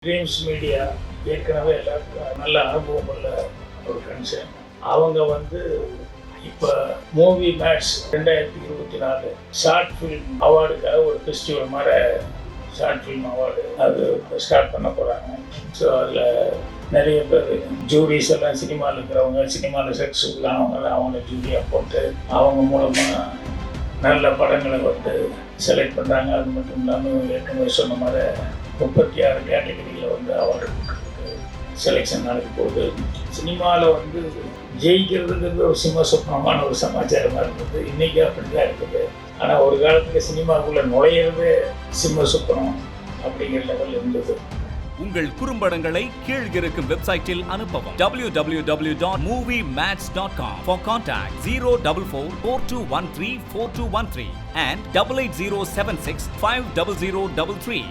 Dreams media ஏற்கனவே எல்லாருக்கும் நல்ல அனுபவம் உள்ள ஒரு கன்சர்ன். அவங்க இப்போ மூவி மேட்ச் 2024 ஷார்ட் ஃபிலிம் அவார்டுக்காக ஒரு ஃபெஸ்டிவல் மாதிரி ஷார்ட் ஃபிலிம் அவார்டு அது ஸ்டார்ட் பண்ண போகிறாங்க. ஸோ அதில் நிறைய பேர் ஜூரிஸ் எல்லாம் சினிமாவில் இருக்கிறவங்க, சினிமாவில் சக்ஸஸ்ஃபுல்லானவங்க அவங்கள ஜூரியாக போட்டு அவங்க மூலமாக நல்ல படங்களை செலக்ட் பண்ணுறாங்க. அது மட்டும் இல்லாமல் ஏற்கனவே சொன்ன மாதிரி 36 கேட்டகரியில் அவார்டு செலெக்ஷன் நடக்க போகுது. சினிமாவில் ஜெயிக்கிறதுங்கிறது ஒரு சிம்ம சொப்பனமான ஒரு சமாச்சாரமாக இருந்தது. இன்றைக்கி அப்படி தான் இருக்குது. ஆனால் ஒரு காலத்தில் சினிமாவுக்குள்ளே நுழையிறதே சிம்ம சொப்பனம் அப்படிங்கிற லெவலில் இருந்தது. உங்கள் குறும்படங்களை கீழ் இருக்கும் வெப்சைட்டில் அனுப்பவும். www.moviematch.com. For contact 044-4213-4213 and 8807650033.